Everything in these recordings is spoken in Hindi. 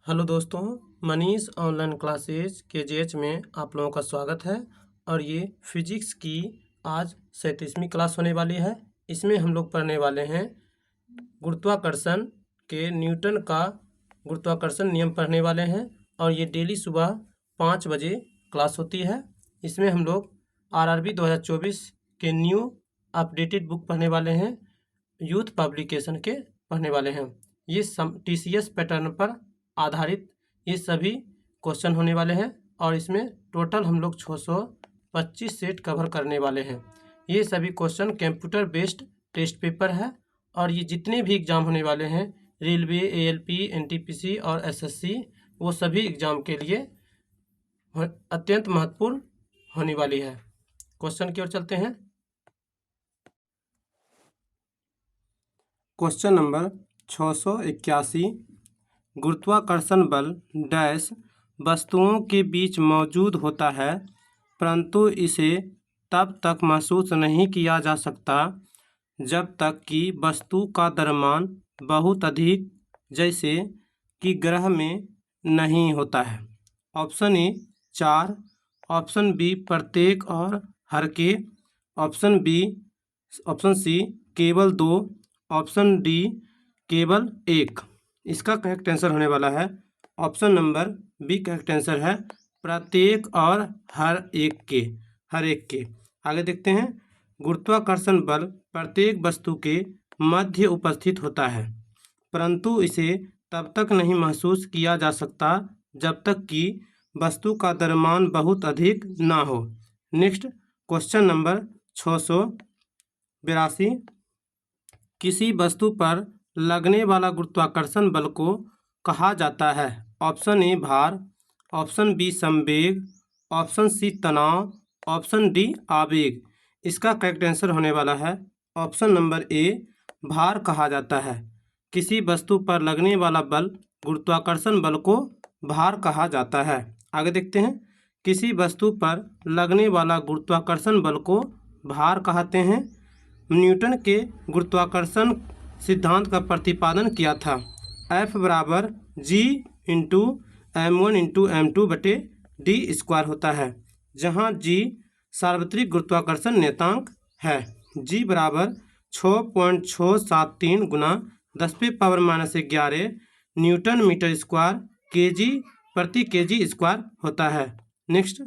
हेलो दोस्तों, मनीष ऑनलाइन क्लासेज KGH में आप लोगों का स्वागत है। और ये फिजिक्स की आज 37वीं क्लास होने वाली है। इसमें हम लोग पढ़ने वाले हैं गुरुत्वाकर्षण के न्यूटन का गुरुत्वाकर्षण नियम पढ़ने वाले हैं। और ये डेली सुबह 5 बजे क्लास होती है। इसमें हम लोग RRB 2024 के न्यू अपडेटेड बुक पढ़ने वाले हैं, यूथ पब्लिकेशन के पढ़ने वाले हैं। ये TCS पैटर्न पर आधारित ये सभी क्वेश्चन होने वाले हैं और इसमें टोटल हम लोग 625 सेट कवर करने वाले हैं। ये सभी question computer based test paper है और ये जितने भी एग्ज़ाम होने वाले हैं, रेलवे, ALP, NTPC और SSC, वो सभी एग्ज़ाम के लिए अत्यंत महत्वपूर्ण होने वाली है। क्वेश्चन की ओर चलते हैं। क्वेश्चन नंबर 681, गुरुत्वाकर्षण बल डैश वस्तुओं के बीच मौजूद होता है परंतु इसे तब तक महसूस नहीं किया जा सकता जब तक कि वस्तु का द्रव्यमान बहुत अधिक जैसे कि ग्रह में नहीं होता है। ऑप्शन ए 4, ऑप्शन बी प्रत्येक और हर के, ऑप्शन सी केवल 2, ऑप्शन डी केवल 1। इसका करेक्ट आंसर होने वाला है option number B. Correct answer है प्रत्येक और हर एक के। आगे देखते हैं। गुरुत्वाकर्षण बल प्रत्येक वस्तु के मध्य उपस्थित होता है परंतु इसे तब तक नहीं महसूस किया जा सकता जब तक कि वस्तु का द्रव्यमान बहुत अधिक ना हो। नेक्स्ट क्वेश्चन नंबर 682, किसी वस्तु पर लगने वाला गुरुत्वाकर्षण बल को कहा जाता है। ऑप्शन ए भार, ऑप्शन बी संवेग, ऑप्शन सी तनाव, ऑप्शन डी आवेग। इसका करेक्ट आंसर होने वाला है ऑप्शन नंबर ए, भार कहा जाता है। किसी वस्तु पर लगने वाला बल गुरुत्वाकर्षण बल को भार कहा जाता है। आगे देखते हैं। किसी वस्तु पर लगने वाला गुरुत्वाकर्षण बल को भार कहते हैं। न्यूटन के गुरुत्वाकर्षण सिद्धांत का प्रतिपादन किया था। F बराबर G into M1 into M2 बटे डी स्क्वायर होता है, जहाँ G सार्वत्रिक गुरुत्वाकर्षण नियतांक है। G बराबर 6.673 गुना 10⁻⁻11 न्यूटन मीटर स्क्वायर kg प्रति kg स्क्वायर होता है। नेक्स्ट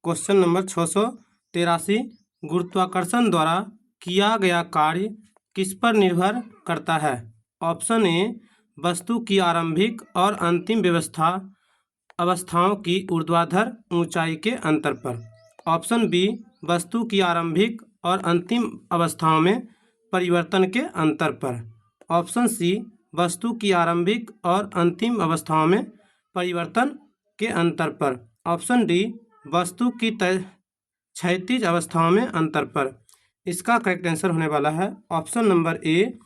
क्वेश्चन नंबर 683, गुरुत्वाकर्षण द्वारा किया गया कार्य किस पर निर्भर करता है। ऑप्शन ए वस्तु की आरंभिक और अंतिम अवस्थाओं की ऊर्ध्वाधर ऊंचाई के अंतर पर, ऑप्शन बी वस्तु की आरंभिक और अंतिम अवस्थाओं में परिवर्तन के अंतर पर, ऑप्शन सी वस्तु की आरंभिक और अंतिम अवस्थाओं में परिवर्तन के अंतर पर, ऑप्शन डी वस्तु की क्षैतिज अवस्थाओं में अंतर पर। इसका करेक्ट आंसर होने वाला है ऑप्शन नंबर ए,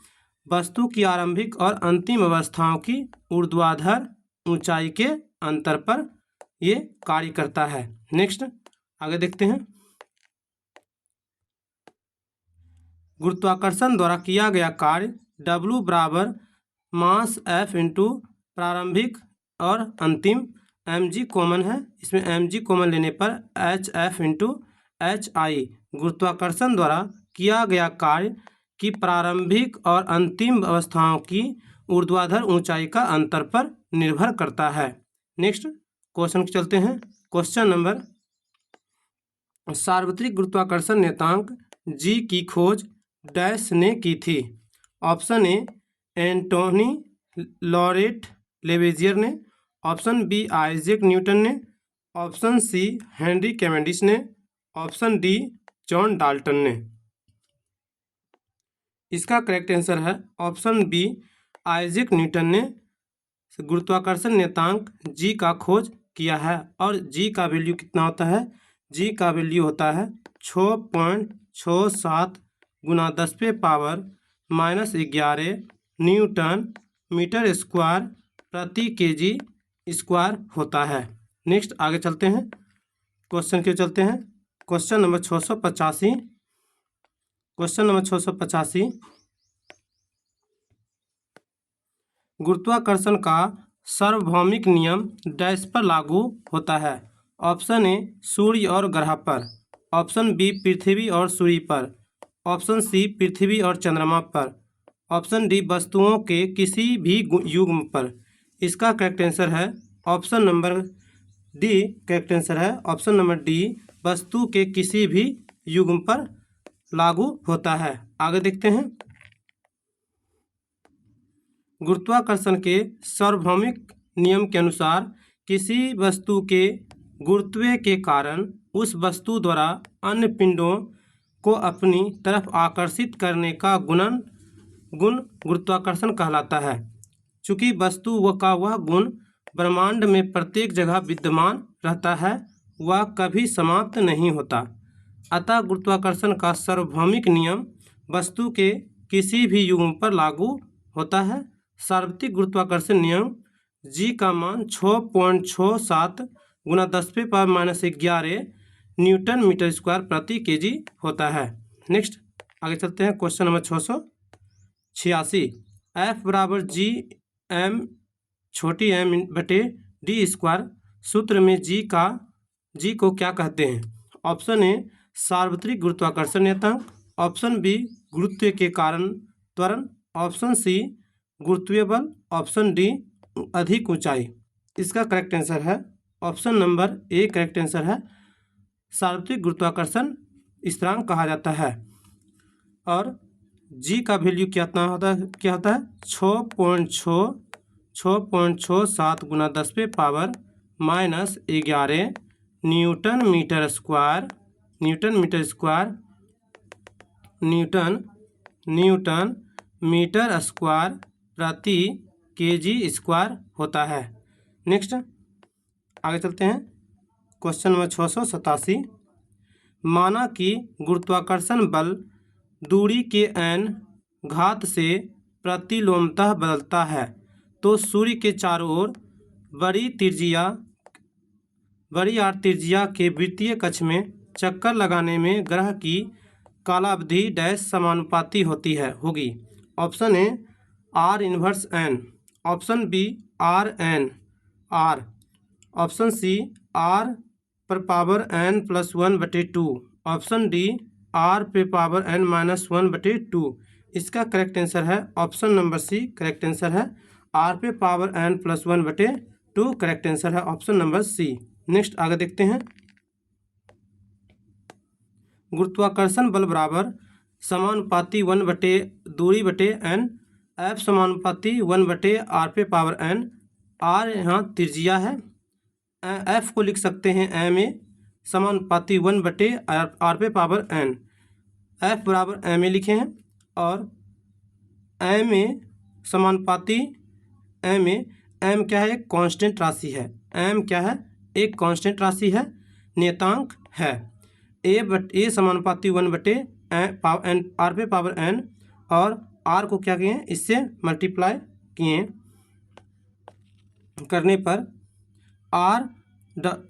वस्तु की आरंभिक और अंतिम अवस्थाओं की ऊर्ध्वाधर ऊंचाई के अंतर पर ये कार्य करता है। नेक्स्ट आगे देखते हैं। गुरुत्वाकर्षण द्वारा किया गया कार्य W बराबर मास F इंटू प्रारंभिक और अंतिम, mg कॉमन है, इसमें mg कॉमन लेने पर HF इंटू HI गुरुत्वाकर्षण द्वारा किया गया कार्य की प्रारंभिक और अंतिम अवस्थाओं की ऊर्ध्वाधर ऊंचाई का अंतर पर निर्भर करता है। नेक्स्ट क्वेश्चन चलते हैं। क्वेश्चन नंबर, सार्वत्रिक गुरुत्वाकर्षण नियतांक G की खोज डैश ने की थी। ऑप्शन ए एंटोनी लॉरेट लेवेजियर ने, ऑप्शन बी आइजैक न्यूटन ने, ऑप्शन सी हेनरी कैवेंडिश ने, ऑप्शन डी जॉन डाल्टन ने। इसका करेक्ट आंसर है ऑप्शन बी आइजैक न्यूटन ने गुरुत्वाकर्षण नियतांक G का खोज किया है। और G का वैल्यू कितना होता है? G का वैल्यू होता है 6.67 गुना 10⁻⁻11 न्यूटन मीटर स्क्वायर प्रति kg स्क्वायर होता है। नेक्स्ट आगे चलते हैं। क्वेश्चन के चलते हैं। क्वेश्चन नंबर 685, गुरुत्वाकर्षण का सार्वभौमिक नियम डैश पर लागू होता है? ऑप्शन ए सूर्य और ग्रह पर, ऑप्शन बी पृथ्वी और सूर्य पर, ऑप्शन सी पृथ्वी और चंद्रमा पर, ऑप्शन डी वस्तुओं के किसी भी युग्म पर। इसका करेक्ट आंसर है option number D. Correct answer है ऑप्शन नंबर डी, वस्तु के किसी भी युग्म पर लागू होता है। आगे देखते हैं। गुरुत्वाकर्षण के सार्वभौमिक नियम के अनुसार किसी वस्तु के गुरुत्व के कारण उस वस्तु द्वारा अन्य पिंडों को अपनी तरफ आकर्षित करने का गुण गुरुत्वाकर्षण कहलाता है। चूँकि वस्तु का वह गुण ब्रह्मांड में प्रत्येक जगह विद्यमान रहता है, वह कभी समाप्त नहीं होता। अतः गुरुत्वाकर्षण का सार्वभौमिक नियम वस्तु के किसी भी युग्म पर लागू होता है। सार्वत्रिक गुरुत्वाकर्षण नियम जी का मान 6.67 गुना 10⁻⁻11 न्यूटन मीटर स्क्वायर प्रति केजी होता है। नेक्स्ट आगे चलते हैं। Question number 686। एफ बराबर जी एम छोटी एम बटे डी स्क्वायर सूत्र में जी को क्या कहते हैं? ऑप्शन ए सार्वत्रिक गुरुत्वाकर्षण नियतांक, ऑप्शन बी गुरुत्व के कारण त्वरण, ऑप्शन सी गुरुत्वीय बल, ऑप्शन डी अधिक ऊंचाई। इसका करेक्ट आंसर है ऑप्शन नंबर ए। करेक्ट आंसर है सार्वत्रिक गुरुत्वाकर्षण स्थिरांक कहा जाता है। और जी का वैल्यू क्या होता है 6.67 गुना 10⁻⁻11 न्यूटन मीटर स्क्वायर प्रति केजी स्क्वायर होता है। नेक्स्ट आगे चलते हैं। Question number 687। माना कि गुरुत्वाकर्षण बल दूरी के n घात से प्रतिलोमतः बदलता है, तो सूर्य के चारों ओर बड़ी आर त्रिज्या के वृत्तीय कक्ष में चक्कर लगाने में ग्रह की कालावधि डैश समानुपाती होगी। Option A r inverse n, option B r n r, option C r पर power n + 1/2, option D r पे पावर n - 1/2। इसका करेक्ट आंसर है option number C. Correct answer है आर पे पावर n + 1/2। करेक्ट आंसर है ऑप्शन नंबर सी। नेक्स्ट आगे देखते हैं। गुरुत्वाकर्षण बल बराबर समानुपाती 1/दूरी बटे n, एफ समानुपाती 1/r पे पावर n। आर यहाँ त्रिज्या है, एफ को लिख सकते हैं एम ए समानुपाती 1/r पे पावर n। एफ बराबर एम ए लिखे हैं और एम ए समानुपाती एम क्या है? एक कांस्टेंट राशि है। एम क्या है? एक कांस्टेंट राशि है, नियतांक है। ए समानुपाती 1/r पे पावर n और आर को क्या किए? इससे मल्टीप्लाई किए करने पर आर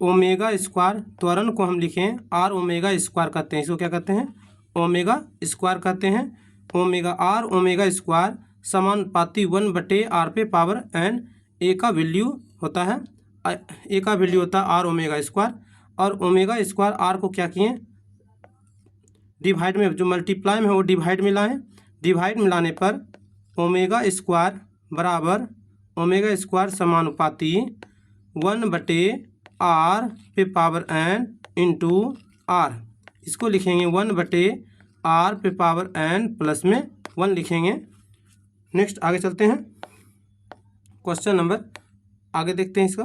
ओमेगा स्क्वायर, त्वरण को हम लिखें आर ओमेगा स्क्वायर कहते हैं। इसको क्या कहते हैं? ओमेगा स्क्वायर कहते हैं। ओमेगा स्क्वायर समानुपाती 1/r पे पावर n। ए का वैल्यू होता है आर ओमेगा स्क्वायर, और ओमेगा स्क्वायर आर को क्या किए? डिवाइड में, जो मल्टीप्लाई में है वो डिवाइड में लाएँ। डिवाइड में लाने पर ओमेगा स्क्वायर बराबर ओमेगा स्क्वायर समानुपाती 1/r पे पावर n इंटू आर। इसको लिखेंगे 1/r पे पावर n प्लस में 1 लिखेंगे। नेक्स्ट आगे चलते हैं। क्वेश्चन नंबर आगे देखते हैं इसका।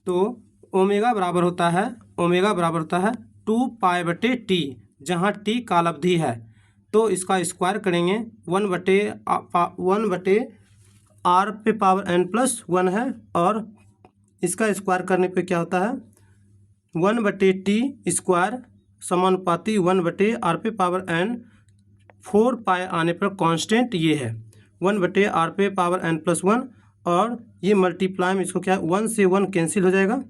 तो ओमेगा बराबर होता है 2π/t, जहाँ t कालावधि है। तो इसका स्क्वायर करेंगे 1/r पे पावर n + 1 है, और इसका स्क्वायर करने पे क्या होता है? 1/t स्क्वायर समानुपाती 1/r पे पावर n। 4π आने पर कांस्टेंट ये है 1/r पे पावर n + 1, और ये मल्टीप्लाई में इसको क्या 1 से 1 कैंसिल हो जाएगा,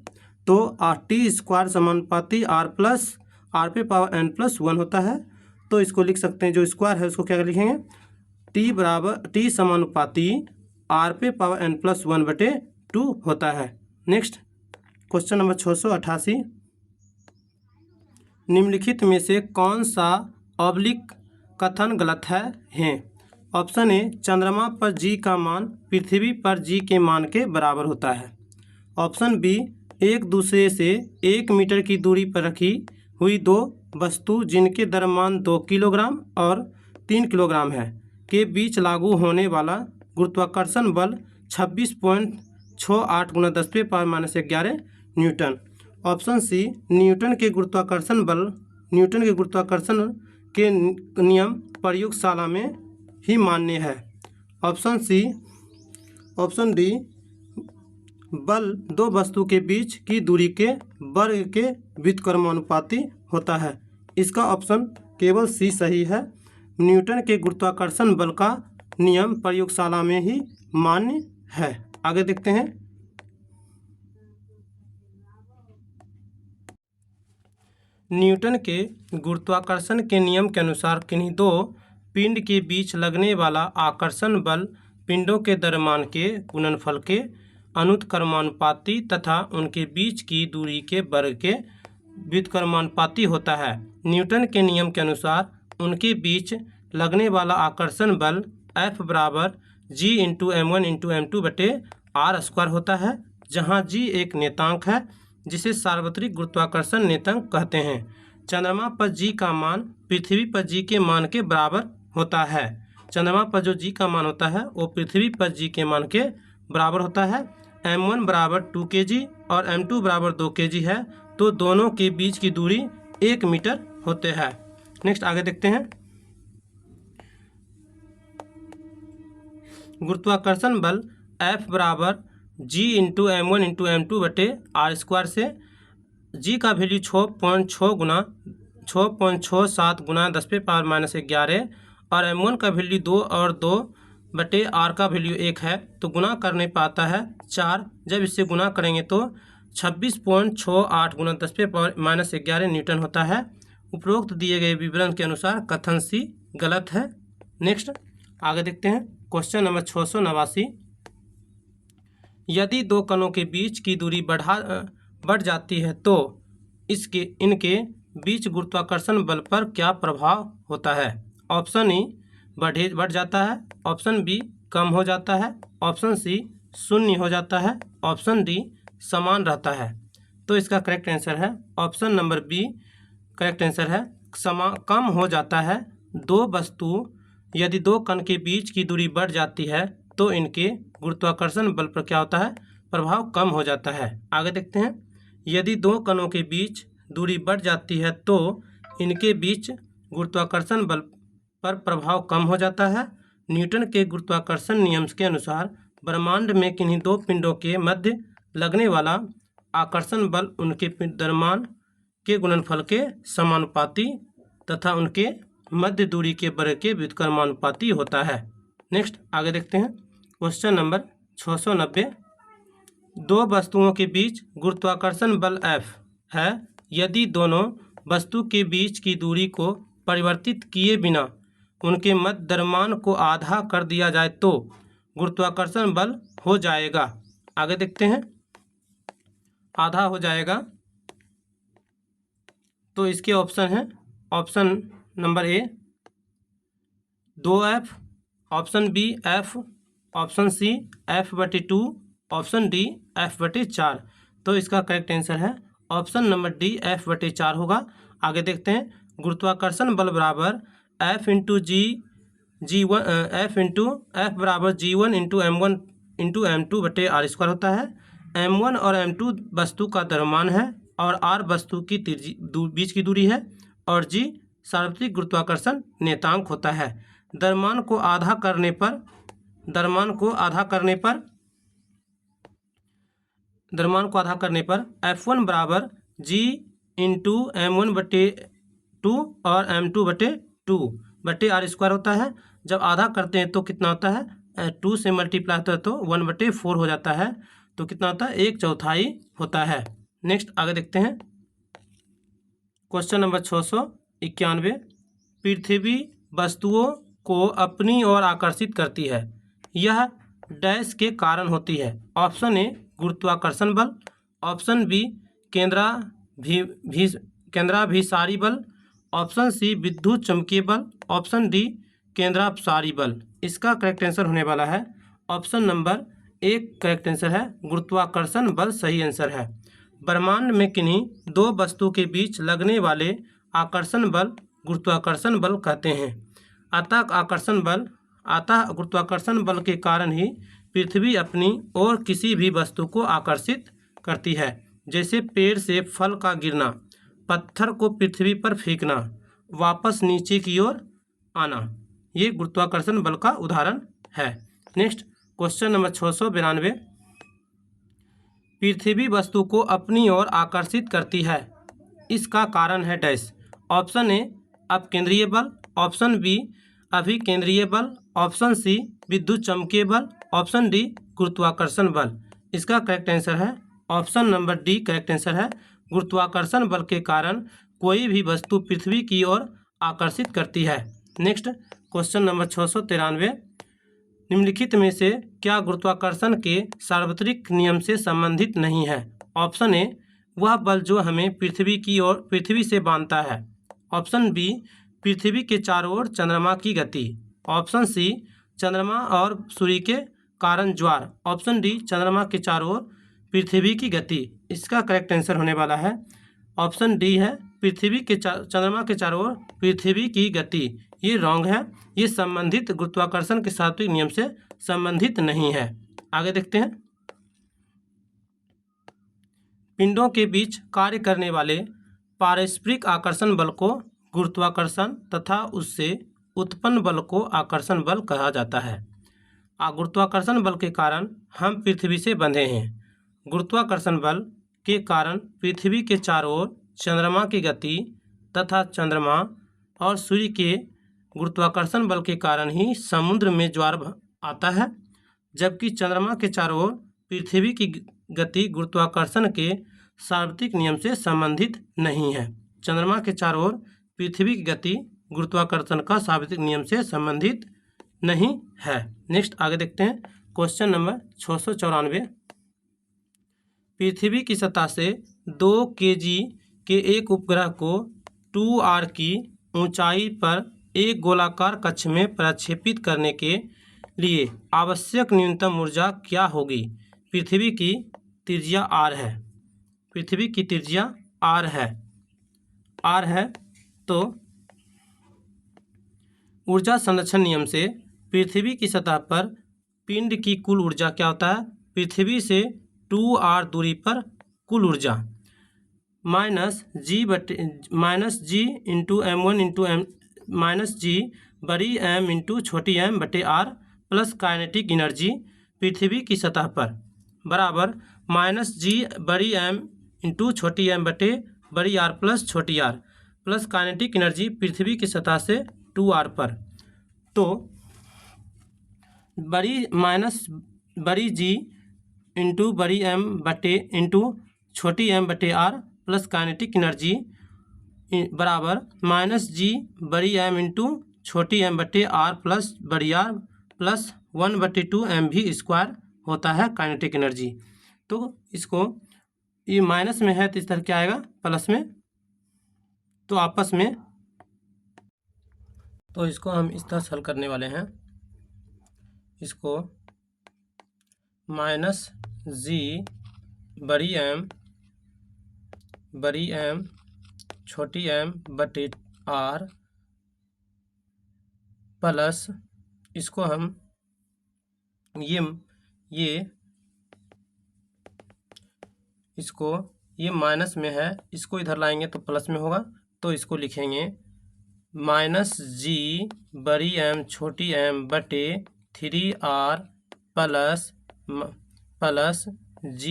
तो t स्क्वायर समानुपाती r पे पावर n + 1 होता है। तो इसको लिख सकते हैं, जो स्क्वायर है उसको क्या लिखेंगे? t टी समानुपाती r पे पावर n+1/2 होता है। नेक्स्ट क्वेश्चन नंबर 688, निम्नलिखित में से कौन सा ऑब्लिक कथन गलत है? ऑप्शन ए, चंद्रमा पर g का मान पृथ्वी पर g के मान के बराबर होता है। ऑप्शन बी, एक दूसरे से 1 मीटर की दूरी पर रखी हुई दो वस्तु जिनके द्रव्यमान 2 किलोग्राम और 3 किलोग्राम है के बीच लागू होने वाला गुरुत्वाकर्षण बल 26.68 गुना 10⁻⁻11 न्यूटन। ऑप्शन सी, न्यूटन के गुरुत्वाकर्षण के नियम प्रयोगशाला में ही मान्य है। ऑप्शन डी, बल दो वस्तु के बीच की दूरी के वर्ग के व्युत्क्रमानुपाती होता है। इसका ऑप्शन केवल सी सही है। न्यूटन के गुरुत्वाकर्षण बल का नियम प्रयोगशाला में ही मान्य है। आगे देखते हैं। न्यूटन के गुरुत्वाकर्षण के नियम के अनुसार किन्हीं दो पिंड के बीच लगने वाला आकर्षण बल पिंडों के द्रव्यमान के गुणनफल के अनुत्क्रमानुपाती तथा उनके बीच की दूरी के वर्ग के व्युत्क्रमानुपाती होता है। न्यूटन के नियम के अनुसार उनके बीच लगने वाला आकर्षण बल F बराबर G × m1 × m2/r² होता है, जहां G एक नेतांक है जिसे सार्वत्रिक गुरुत्वाकर्षण नेतांक कहते हैं। चंद्रमा पर G का मान पृथ्वी पर G के मान के बराबर होता है। चंद्रमा पर जो G का मान होता है वो पृथ्वी पर G के मान के बराबर होता है। m1 बराबर 2 kg और m2 बराबर 2 kg है, तो दोनों के बीच की दूरी 1 मीटर होते हैं। नेक्स्ट आगे देखते हैं। गुरुत्वाकर्षण बल F बराबर G × m1 × m2/r² से G का वैल्यू 6.67 गुना 10⁻⁻11 और m1 का वैल्यू 2 और 2/r का वैल्यू 1 है, तो गुना करने पर आता है 4। जब इससे गुना करेंगे तो 26.68 गुना 10⁻⁻11 न्यूटन होता है। उपरोक्त दिए गए विवरण के अनुसार कथन सी गलत है। नेक्स्ट आगे देखते हैं। क्वेश्चन नंबर 689, यदि दो कणों के बीच की दूरी बढ़ जाती है तो इनके बीच गुरुत्वाकर्षण बल पर क्या प्रभाव होता है? ऑप्शन ई, बढ़ जाता है। ऑप्शन बी, कम हो जाता है। ऑप्शन सी, शून्य हो जाता है। ऑप्शन डी, समान रहता है। तो इसका करेक्ट आंसर है option number B correct answer है। कम हो जाता है। यदि दो कण के बीच की दूरी बढ़ जाती है तो इनके गुरुत्वाकर्षण बल पर क्या होता है? प्रभाव कम हो जाता है। आगे देखते हैं। यदि दो कणों के बीच दूरी बढ़ जाती है तो इनके बीच गुरुत्वाकर्षण बल पर प्रभाव कम हो जाता है। न्यूटन के गुरुत्वाकर्षण नियम के अनुसार ब्रह्मांड में किन्हीं दो पिंडों के मध्य लगने वाला आकर्षण बल उनके द्रव्यमान के गुणनफल के समानुपाती तथा उनके मध्य दूरी के वर्ग के व्युत्क्रमानुपाती होता है। नेक्स्ट आगे देखते हैं। क्वेश्चन नंबर 690, दो वस्तुओं के बीच गुरुत्वाकर्षण बल F है। यदि दोनों वस्तु के बीच की दूरी को परिवर्तित किए बिना उनके मध्य द्रव्यमान को आधा कर दिया जाए तो गुरुत्वाकर्षण बल हो जाएगा। आगे देखते हैं। आधा हो जाएगा तो इसके ऑप्शन हैं। Option number A 2F, option B F, option C F/2, option D F/4। तो इसका करेक्ट आंसर है ऑप्शन नंबर डी F/4 होगा। आगे देखते हैं। गुरुत्वाकर्षण बल बराबर F बराबर G1 × m1 × m2/r² होता है। m1 और m2 वस्तु का द्रव्यमान है और r वस्तु की बीच की दूरी है और g सार्वत्रिक गुरुत्वाकर्षण नेतांक होता है। द्रव्यमान को आधा करने पर F1 बराबर G × m1/2 और m2/2/r² होता है। जब आधा करते हैं तो कितना होता है? 2 से मल्टीप्लाई होता है तो 1/4 हो जाता है, तो कितना होता है? 1/4 होता है। नेक्स्ट आगे देखते हैं। क्वेश्चन नंबर 691, पृथ्वी वस्तुओं को अपनी ओर आकर्षित करती है। यह डैश के कारण होती है। ऑप्शन ए गुरुत्वाकर्षण बल, ऑप्शन बी केंद्राभिसारी बल, ऑप्शन सी विद्युत चुम्बकीय बल, ऑप्शन डी केंद्रापसारी बल। इसका करेक्ट आंसर होने वाला है ऑप्शन नंबर एक करेक्ट आंसर है, गुरुत्वाकर्षण बल सही आंसर है। ब्रह्मांड में किन्हीं दो वस्तु के बीच लगने वाले आकर्षण बल गुरुत्वाकर्षण बल कहते हैं। अतः गुरुत्वाकर्षण बल के कारण ही पृथ्वी अपनी ओर किसी भी वस्तु को आकर्षित करती है, जैसे पेड़ से फल का गिरना, पत्थर को पृथ्वी पर फेंकना, वापस नीचे की ओर आना। ये गुरुत्वाकर्षण बल का उदाहरण है। Next question number 692। पृथ्वी वस्तु को अपनी ओर आकर्षित करती है, इसका कारण है डैश। ऑप्शन ए अपकेंद्रीय बल, ऑप्शन बी अभिकेंद्रीय बल, ऑप्शन सी विद्युत चुम्बकीय बल, ऑप्शन डी गुरुत्वाकर्षण बल। इसका करेक्ट आंसर है option number D correct answer है, गुरुत्वाकर्षण बल के कारण कोई भी वस्तु पृथ्वी की ओर आकर्षित करती है। Next question number 693। निम्नलिखित में से क्या गुरुत्वाकर्षण के सार्वत्रिक नियम से संबंधित नहीं है? ऑप्शन ए वह बल जो हमें पृथ्वी से बांधता है, ऑप्शन बी पृथ्वी के चारों ओर चंद्रमा की गति, ऑप्शन सी चंद्रमा और सूर्य के कारण ज्वार, ऑप्शन डी चंद्रमा के चारों ओर पृथ्वी की गति। इसका करेक्ट आंसर होने वाला है ऑप्शन डी है, चंद्रमा के चारों ओर पृथ्वी की गति। ये रॉन्ग है, ये संबंधित गुरुत्वाकर्षण के सार्वत्रिक नियम से संबंधित नहीं है। आगे देखते हैं। पिंडों के बीच कार्य करने वाले पारस्परिक आकर्षण बल को गुरुत्वाकर्षण तथा उससे उत्पन्न बल को आकर्षण बल कहा जाता है। गुरुत्वाकर्षण बल के कारण हम पृथ्वी से बंधे हैं। गुरुत्वाकर्षण बल के कारण पृथ्वी के चारों ओर चंद्रमा की गति तथा चंद्रमा और सूर्य के गुरुत्वाकर्षण बल के कारण ही समुद्र में ज्वार आता है, जबकि चंद्रमा के चारों ओर पृथ्वी की गति गुरुत्वाकर्षण के सार्वत्रिक नियम से संबंधित नहीं है। चंद्रमा के चारों ओर पृथ्वी की गति गुरुत्वाकर्षण का सार्वत्रिक नियम से संबंधित नहीं है। नेक्स्ट आगे देखते हैं। Question number 694। पृथ्वी की सतह से 2 kg के एक उपग्रह को 2r की ऊंचाई पर एक गोलाकार कक्ष में प्रक्षेपित करने के लिए आवश्यक न्यूनतम ऊर्जा क्या होगी? पृथ्वी की त्रिज्या r है, पृथ्वी की त्रिज्या r है, तो ऊर्जा संरक्षण नियम से पृथ्वी की सतह पर पिंड की कुल ऊर्जा क्या होता है? पृथ्वी से 2r दूरी पर कुल ऊर्जा -g into m1 into m -g बड़ी m इंटू छोटी m बटे r प्लस काइनेटिक एनर्जी पृथ्वी की सतह पर बराबर -g बड़ी m इंटू छोटी m बटे बड़ी r प्लस छोटी r प्लस काइनेटिक एनर्जी पृथ्वी की सतह से 2r पर। तो बड़ी g इंटू बड़ी m बटे इंटू छोटी m बटे r प्लस काइनेटिक एनर्जी बराबर -g बड़ी m इंटू छोटी m बटे r प्लस बड़ी r प्लस 1/2 mv² होता है काइनेटिक एनर्जी। तो इसको ये माइनस में है तो इस तरह क्या आएगा? प्लस में। तो आपस में तो इसको हम इस तरह हल करने वाले हैं। इसको -g बड़ी m छोटी m बटे r प्लस इसको हम ये माइनस में है, इसको इधर लाएंगे तो प्लस में होगा। तो इसको लिखेंगे -g बड़ी m छोटी m बटे 3r प्लस g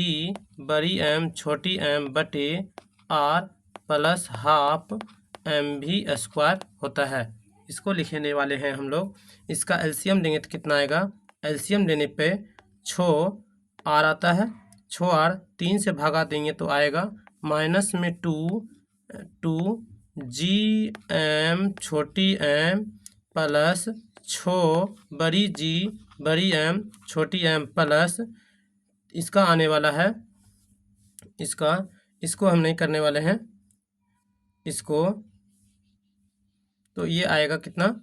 बड़ी m छोटी m बटे r प्लस ½ mv² होता है। इसको लिखने वाले हैं हम लोग। इसका एलसीएम लेंगे तो कितना आएगा? एलसीएम लेने पे 6r आता है, 6r 3 से भागा देंगे तो आएगा माइनस में 2 gm छोटी m प्लस बड़ी जी बड़ी एम छोटी एम प्लस इसका आने वाला है, इसको हम नहीं करने वाले हैं इसको, तो ये आएगा कितना,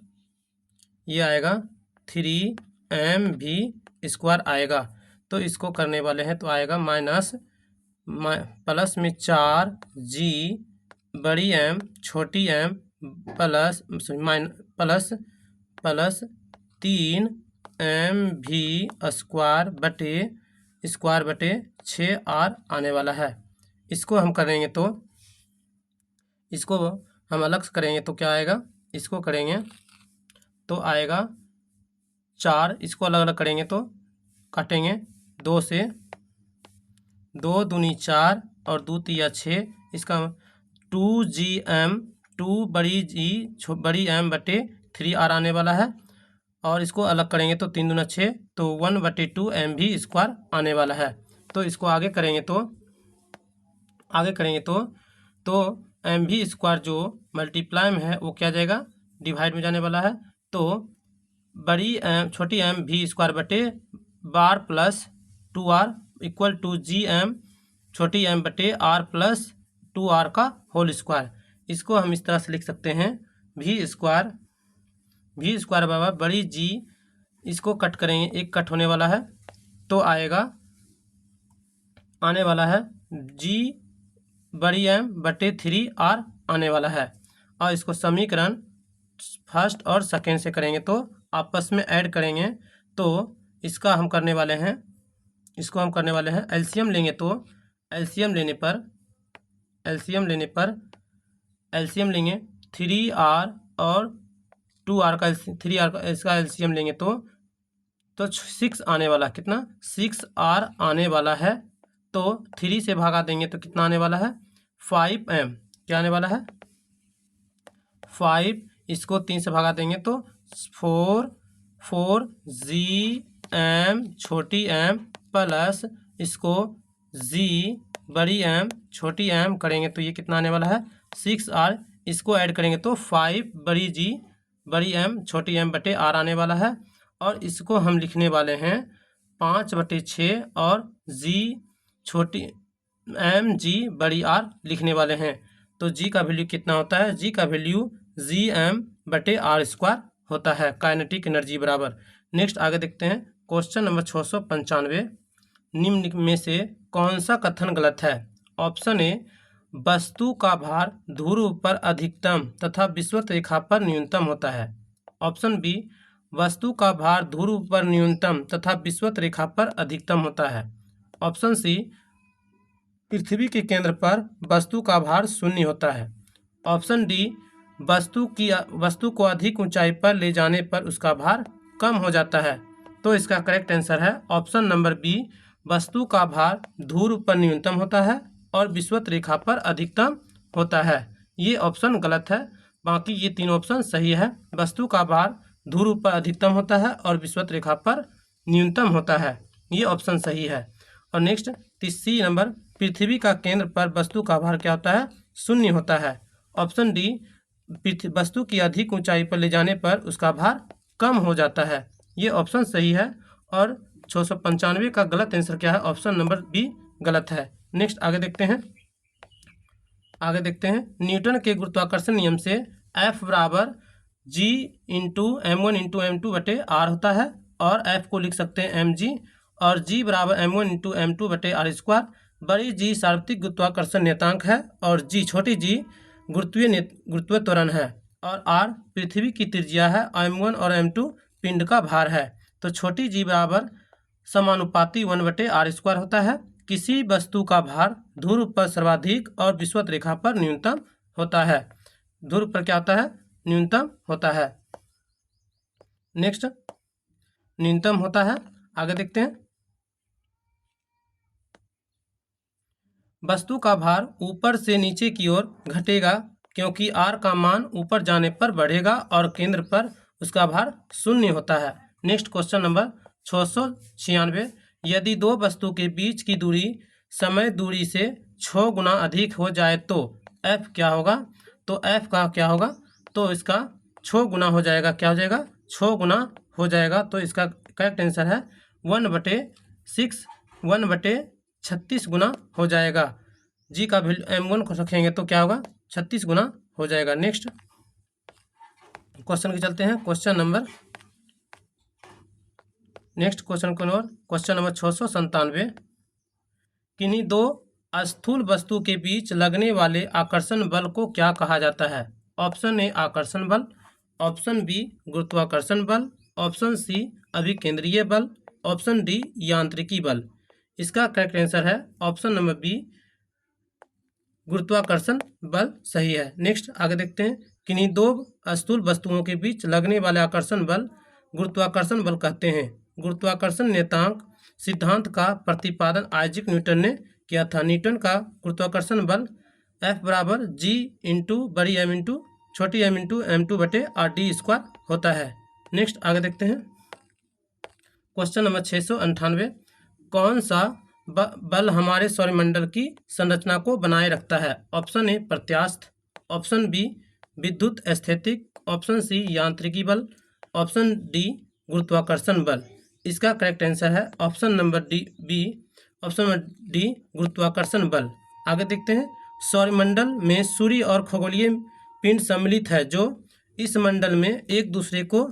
ये आएगा 3mv² आएगा। तो इसको करने वाले हैं तो आएगा प्लस में 4g बड़ी एम छोटी एम प्लस 3mv² बटे 6r आने वाला है। इसको हम करेंगे तो इसको हम अलग से करेंगे तो क्या आएगा, इसको करेंगे तो आएगा 4, इसको अलग अलग करेंगे तो काटेंगे 2 से, 2 दूनी 4 और 2 तिया 6, इसका 2gm 2 बड़ी एम बटे 3r आने वाला है। और इसको अलग करेंगे तो 3 दूना 6, तो 1/2 mv² आने वाला है। तो इसको आगे करेंगे तो mv² जो मल्टीप्लाई में है वो क्या जाएगा, डिवाइड में जाने वाला है। तो छोटी एम v² बटे बार plus 2r equal to gm छोटी एम बटे r प्लस 2r का होल स्क्वायर। इसको हम इस तरह से लिख सकते हैं v² बराबर बड़ी g, इसको कट करेंगे, एक कट होने वाला है तो आने वाला है g बड़ी एम बटे 3r आने वाला है। और इसको समीकरण फर्स्ट और सेकेंड से करेंगे तो आपस में ऐड करेंगे तो इसका हम करने वाले हैं एलसीएम लेंगे तो एलसीएम लेने पर 3r और 2r का 3r का इसका एलसीएम लेंगे तो 6 आने वाला, कितना 6r आने वाला है। तो 3 से भागा देंगे तो कितना आने वाला है 5m, क्या आने वाला है 5, इसको 3 से भागा देंगे तो 4gm छोटी एम प्लस इसको g बड़ी एम छोटी एम करेंगे तो ये कितना आने वाला है 6r, इसको ऐड करेंगे तो 5 बड़ी g बड़ी एम छोटी एम बटे r आने वाला है। और इसको हम लिखने वाले हैं 5/6 और g छोटी एम g बड़ी r लिखने वाले हैं। तो g का वैल्यू कितना होता है, g का वैल्यू gm बटे r² होता है, काइनेटिक एनर्जी बराबर। नेक्स्ट आगे देखते हैं क्वेश्चन नंबर 695, निम्न में से कौन सा कथन गलत है। ऑप्शन ए, वस्तु का भार ध्रुव पर अधिकतम तथा विषुवत रेखा पर न्यूनतम होता है। ऑप्शन बी, वस्तु का भार ध्रुव पर न्यूनतम तथा विषुवत रेखा पर अधिकतम होता है। ऑप्शन सी, पृथ्वी के केंद्र पर वस्तु का भार 0 होता है। ऑप्शन डी, वस्तु को अधिक ऊंचाई पर ले जाने पर उसका भार कम हो जाता है। तो इसका करेक्ट आंसर है ऑप्शन नंबर बी, वस्तु का भार ध्रुव पर न्यूनतम होता है और विषुवत रेखा पर अधिकतम होता है। ये ऑप्शन गलत है, बाकी ये 3 ऑप्शन सही है। वस्तु का भार ध्रुव पर अधिकतम होता है और विषुवत रेखा पर न्यूनतम होता है, ये ऑप्शन सही है। और नेक्स्ट 30 नंबर, पृथ्वी का केंद्र पर वस्तु का भार क्या होता है 0 होता है। ऑप्शन डी, वस्तु की अधिक ऊंचाई पर ले जाने पर उसका भार कम हो जाता है, ये ऑप्शन सही है। और 695 का गलत आंसर क्या है, ऑप्शन नंबर बी गलत है। नेक्स्ट आगे देखते हैं न्यूटन के गुरुत्वाकर्षण नियम से F बराबर g into m1 into m2 बटे r होता है, और F को लिख सकते हैं mg, और g बराबर m1 इंटू m2 बटे r²। बड़ी g सार्वत्रिक गुरुत्वाकर्षण नियतांक है और g छोटी g गुरुत्वीय त्वरण है, और r पृथ्वी की त्रिज्या है, m1 और m2 पिंड का भार है। तो छोटी g बराबर समानुपाती 1/r² होता है। किसी वस्तु का भार ध्रुव पर सर्वाधिक और विषुवत रेखा पर न्यूनतम होता है। ध्रुव पर क्या होता है, न्यूनतम होता है। नेक्स्ट न्यूनतम होता है, आगे देखते हैं। वस्तु का भार ऊपर से नीचे की ओर घटेगा क्योंकि r का मान ऊपर जाने पर बढ़ेगा और केंद्र पर उसका भार 0 होता है। नेक्स्ट क्वेश्चन नंबर 696, यदि दो वस्तु के बीच की दूरी समय दूरी से 6 गुना अधिक हो जाए तो F क्या होगा। तो F का क्या होगा, तो इसका 6 गुना हो जाएगा, क्या हो जाएगा 6 गुना हो जाएगा, तो इसका करेक्ट आंसर है 1/6 1/36 गुना हो जाएगा। जी का वैल्यू m1 को रखेंगे तो क्या होगा, 36 गुना हो जाएगा। नेक्स्ट क्वेश्चन के चलते हैं। Next question number 697। किन्हीं दो स्थूल वस्तु के बीच लगने वाले आकर्षण बल को क्या कहा जाता है? ऑप्शन ए आकर्षण बल, ऑप्शन बी गुरुत्वाकर्षण बल, ऑप्शन सी अभिकेंद्रीय बल, ऑप्शन डी यांत्रिकी बल। इसका करेक्ट आंसर है ऑप्शन नंबर बी गुरुत्वाकर्षण बल सही है। नेक्स्ट आगे देखते हैं। किन्हीं दो स्थूल वस्तुओं के बीच लगने वाले आकर्षण बल गुरुत्वाकर्षण बल कहते हैं। गुरुत्वाकर्षण नियतांक सिद्धांत का प्रतिपादन आइजैक न्यूटन ने किया था। न्यूटन का गुरुत्वाकर्षण बल F बराबर G इंटू बड़ी M इंटू छोटी m इंटू m2/r² होता है। नेक्स्ट आगे देखते हैं। Question number 698। कौन सा बल हमारे सौरमंडल की संरचना को बनाए रखता है? ऑप्शन ए प्रत्यास्थ, ऑप्शन बी विद्युत स्थैतिक, ऑप्शन सी यांत्रिकी बल, ऑप्शन डी गुरुत्वाकर्षण बल। इसका करेक्ट आंसर है ऑप्शन नंबर डी गुरुत्वाकर्षण बल। आगे देखते हैं। सौरमंडल में सूर्य और खगोलीय पिंड सम्मिलित है जो इस मंडल में एक दूसरे को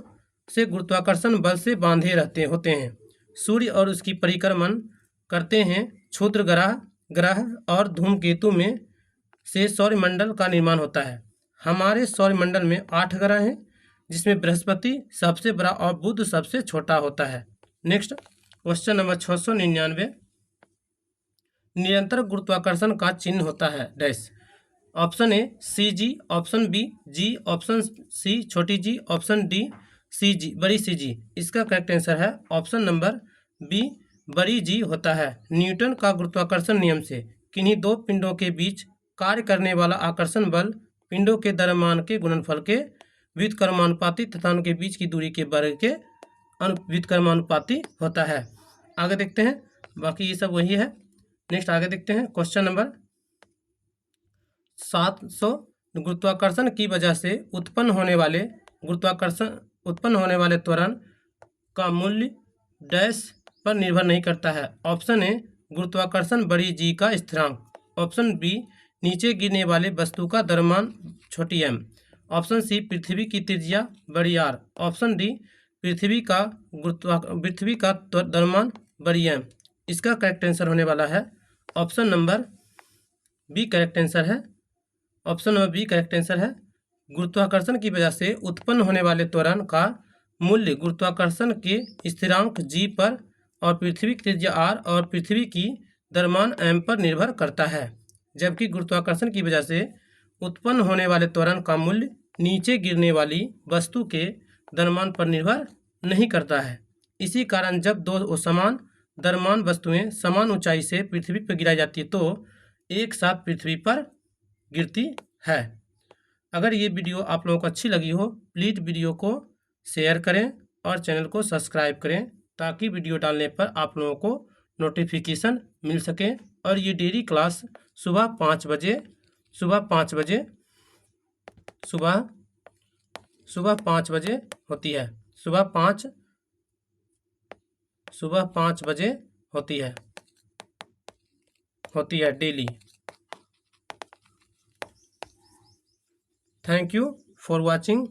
से गुरुत्वाकर्षण बल से बांधे होते हैं। सूर्य और उसकी परिक्रमण करते हैं। क्षुद्र ग्रह और धूमकेतु में से सौरमंडल का निर्माण होता है। हमारे सौरमंडल में 8 ग्रह हैं, जिसमें बृहस्पति सबसे बड़ा और बुध सबसे छोटा होता है। Next question number 699। निरंतर गुरुत्वाकर्षण का चिन्ह होता है dash. Option A CG, option B G, option C छोटी g, ऑप्शन डी CG बड़ी CG। इसका करेक्ट आंसर है ऑप्शन नंबर बी बड़ी G होता है। न्यूटन का गुरुत्वाकर्षण नियम से किन्हीं दो पिंडों के बीच कार्य करने वाला आकर्षण बल पिंडों के द्रव्यमान के गुणनफल के व्युत्क्रमानुपाती तथा उनके बीच की दूरी के वर्ग के व्युत्क्रमानुपाती होता है। आगे देखते हैं, बाकी ये सब वही है। नेक्स्ट आगे देखते हैं। Question number 700। गुरुत्वाकर्षण की वजह से उत्पन्न होने वाले त्वरण का मूल्य डैश पर निर्भर नहीं करता है। ऑप्शन ए गुरुत्वाकर्षण बड़ी G का स्थिरांक, ऑप्शन बी नीचे गिरने वाले वस्तु का द्रव्यमान छोटी m, ऑप्शन सी पृथ्वी की त्रिज्या बड़ी R, ऑप्शन डी पृथ्वी का द्रव्यमान बड़ी m। इसका करेक्ट आंसर होने वाला है option number B correct answer है। Option number B correct answer है। गुरुत्वाकर्षण की वजह से उत्पन्न होने वाले त्वरण का मूल्य गुरुत्वाकर्षण के स्थिरांक G पर और पृथ्वी की त्रिज्या R और पृथ्वी की द्रव्यमान m पर निर्भर करता है, जबकि गुरुत्वाकर्षण की वजह से उत्पन्न होने वाले त्वरण का मूल्य नीचे गिरने वाली वस्तु के द्रव्यमान पर निर्भर नहीं करता है। इसी कारण जब दो समान द्रव्यमान वस्तुएं समान ऊंचाई से पृथ्वी पर गिराई जाती है तो एक साथ पृथ्वी पर गिरती है। अगर ये वीडियो आप लोगों को अच्छी लगी हो, प्लीज़ वीडियो को शेयर करें और चैनल को सब्सक्राइब करें, ताकि वीडियो डालने पर आप लोगों को नोटिफिकेशन मिल सके। और ये डेली क्लास सुबह 5 बजे होती है। सुबह 5 बजे होती है daily. Thank you for watching.